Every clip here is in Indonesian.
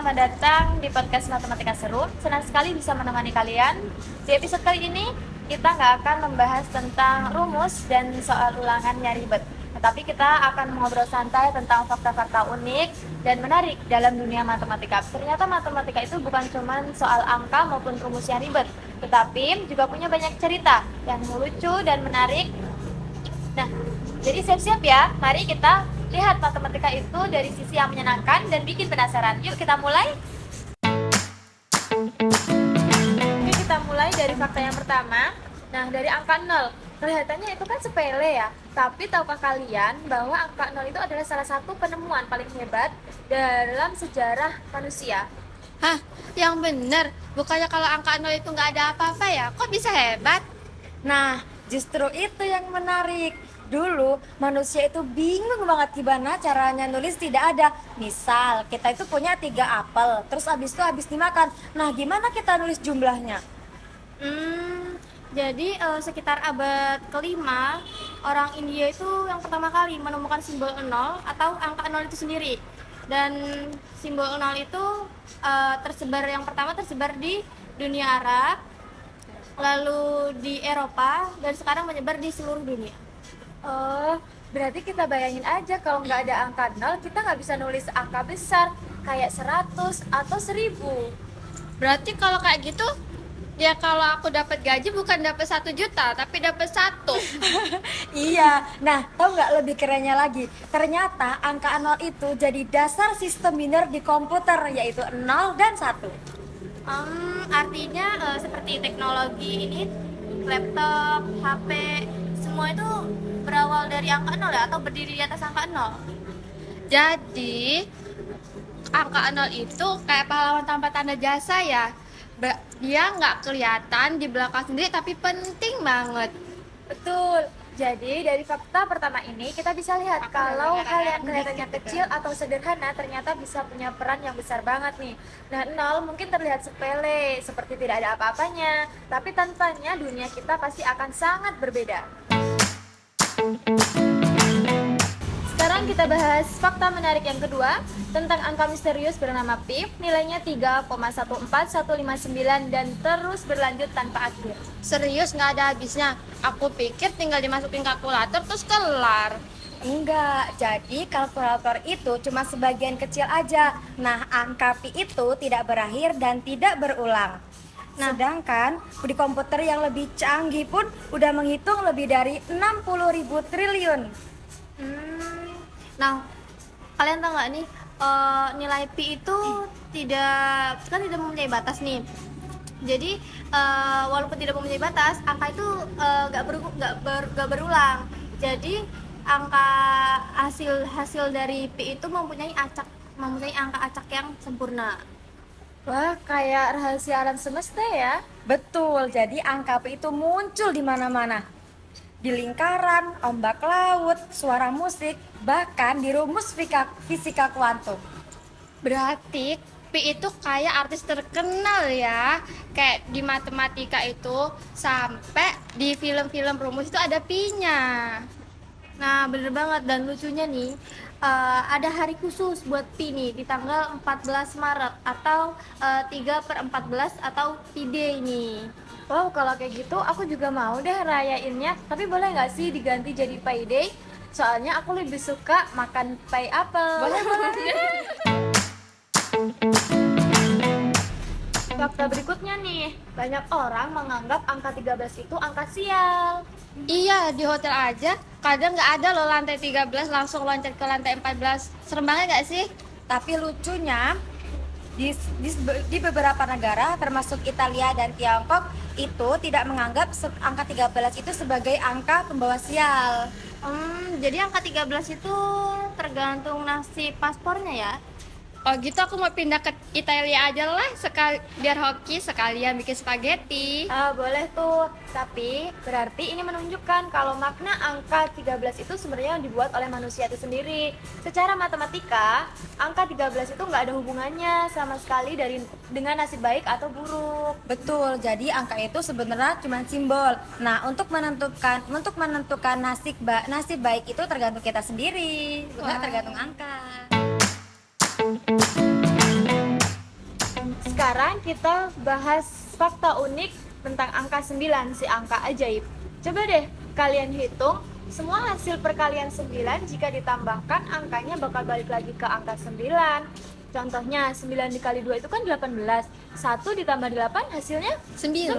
selamat datang di podcast Matematika Seru. Senang sekali bisa menemani kalian. Di episode kali ini, kita nggak akan membahas tentang rumus dan soal ulangan yang ribet. Tetapi kita akan mengobrol santai tentang fakta-fakta unik dan menarik dalam dunia matematika. Ternyata matematika itu bukan cuma soal angka maupun rumus yang ribet, tetapi juga punya banyak cerita yang lucu dan menarik. Nah, jadi siap-siap ya, mari kita lihat matematika itu dari sisi yang menyenangkan dan bikin penasaran. Yuk kita mulai. Oke, kita mulai dari fakta yang pertama. Nah, dari angka 0. Kelihatannya itu kan sepele ya, tapi tahukah kalian bahwa angka 0 itu adalah salah satu penemuan paling hebat dalam sejarah manusia? Hah, yang bener. Bukannya kalau angka 0 itu nggak ada apa-apa ya? Kok bisa hebat? Nah, justru itu yang menarik. Dulu manusia itu bingung banget gimana caranya nulis tidak ada. Misal kita itu punya 3 apel, terus habis dimakan. Nah, gimana kita nulis jumlahnya? Jadi sekitar abad kelima, orang India itu yang pertama kali menemukan simbol 0 atau angka 0 itu sendiri. Dan simbol 0 itu yang pertama tersebar di dunia Arab, lalu di Eropa, dan sekarang menyebar di seluruh dunia. Oh, berarti kita bayangin aja kalau nggak ada angka 0, kita nggak bisa nulis angka besar kayak 100 atau 1000. Berarti kalau kayak gitu, ya kalau aku dapat gaji bukan dapat 1 juta, tapi dapat 1. Iya, nah tahu nggak lebih kerennya lagi? Ternyata angka 0 itu jadi dasar sistem biner di komputer, yaitu 0 dan 1. Artinya seperti teknologi ini, laptop, HP, semua itu berawal dari angka 0 ya, atau berdiri di atas angka 0. Jadi angka 0 itu kayak pahlawan tanpa tanda jasa ya. Dia nggak kelihatan di belakang sendiri, tapi penting banget. Betul. Jadi dari fakta pertama ini kita bisa lihat kalau hal yang kelihatannya kecil atau sederhana ternyata bisa punya peran yang besar banget nih. Nah, 0 mungkin terlihat sepele, seperti tidak ada apa-apanya, tapi tanpanya dunia kita pasti akan sangat berbeda. Sekarang kita bahas fakta menarik yang kedua tentang angka misterius bernama pi, nilainya 3,14159 dan terus berlanjut tanpa akhir. Serius, nggak ada habisnya. Aku pikir tinggal dimasukin kalkulator terus kelar. Enggak, jadi kalkulator itu cuma sebagian kecil aja. Nah, angka pi itu tidak berakhir dan tidak berulang. Sedangkan di komputer yang lebih canggih pun udah menghitung lebih dari 60.000 triliun. Nah, kalian tahu nggak nih, nilai pi itu tidak mempunyai batas nih. Jadi walaupun tidak mempunyai batas, angka itu nggak berulang. Jadi angka hasil dari pi itu mempunyai angka acak yang sempurna. Wah, kayak rahasia alam semesta ya. Betul, jadi angka pi itu muncul di mana-mana. Di lingkaran, ombak laut, suara musik, bahkan di rumus fisika kuantum. Berarti pi itu kayak artis terkenal ya. Kayak di matematika itu sampai di film-film rumus itu ada pi-nya. Nah, bener banget. Dan lucunya nih, ada hari khusus buat pi nih di tanggal 14 Maret atau 3/14 atau Pi Day nih. Wow, kalau kayak gitu aku juga mau deh rayainnya. Tapi boleh nggak sih diganti jadi Pi Day? Soalnya aku lebih suka makan pai apel. Boleh. Fakta berikutnya nih, banyak orang menganggap angka 13 itu angka sial. Iya, di hotel aja kadang nggak ada loh lantai 13, langsung loncat ke lantai 14. Serem banget nggak sih? Tapi lucunya di beberapa negara termasuk Italia dan Tiongkok itu tidak menganggap angka 13 itu sebagai angka pembawa sial. Jadi angka 13 itu tergantung nasib paspornya ya. Oh gitu, aku mau pindah ke Italia aja lah, biar hoki sekalian bikin spaghetti. Boleh tuh, tapi berarti ini menunjukkan kalau makna angka 13 itu sebenarnya dibuat oleh manusia itu sendiri. Secara matematika, angka 13 itu nggak ada hubungannya sama sekali dengan nasib baik atau buruk. Betul, jadi angka itu sebenarnya cuma simbol. Nah, untuk menentukan nasib baik itu tergantung kita sendiri, bukan tergantung angka. sekarang kita bahas fakta unik tentang angka 9, si angka ajaib. Coba deh kalian hitung semua hasil perkalian 9 jika ditambahkan angkanya bakal balik lagi ke angka 9. Contohnya 9 dikali 2 itu kan 18. 1 ditambah 8 hasilnya 9.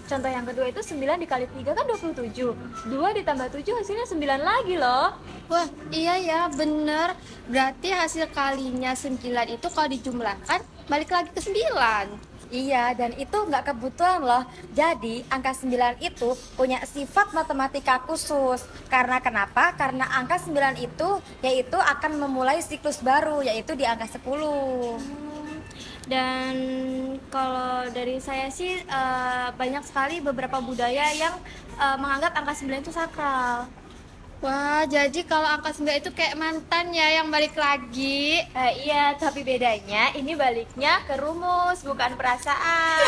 Contoh yang kedua itu 9 dikali 3 kan 27. 2 ditambah 7 hasilnya 9 lagi loh. Wah, iya ya, bener. Berarti hasil kalinya 9 itu kalau dijumlahkan balik lagi ke 9. Iya, dan itu nggak kebetulan loh. Jadi, angka 9 itu punya sifat matematika khusus. Karena kenapa? Karena angka 9 itu yaitu akan memulai siklus baru, yaitu di angka 10. Dan kalau dari saya sih banyak sekali beberapa budaya yang menganggap angka 9 itu sakral. Wah, jadi kalau angka 9 itu kayak mantan ya yang balik lagi. Iya, tapi bedanya ini baliknya ke rumus, bukan perasaan.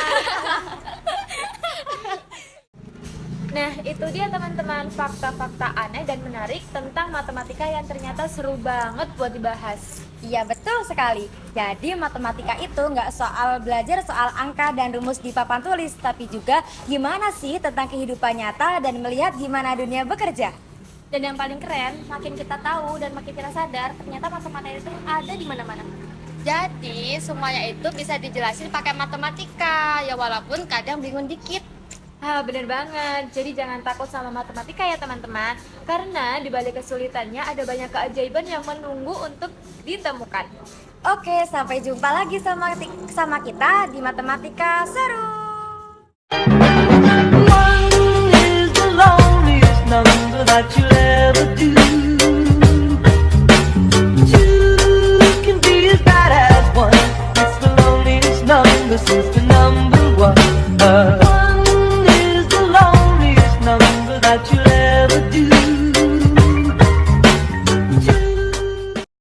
Nah, itu dia teman-teman fakta-fakta aneh dan menarik tentang matematika yang ternyata seru banget buat dibahas. Iya, betul sekali. Jadi, matematika itu nggak soal belajar soal angka dan rumus di papan tulis, tapi juga gimana sih tentang kehidupan nyata dan melihat gimana dunia bekerja. Dan yang paling keren, makin kita tahu dan makin kita sadar, ternyata matematika itu ada di mana-mana. Jadi semuanya itu bisa dijelasin pakai matematika, ya walaupun kadang bingung dikit. Bener banget. Jadi jangan takut sama matematika ya teman-teman. Karena di balik kesulitannya ada banyak keajaiban yang menunggu untuk ditemukan. Oke, sampai jumpa lagi sama kita di Matematika Seru. One is the loneliest number that you'll ever do. Two can be as bad as one. It's the loneliest number since the number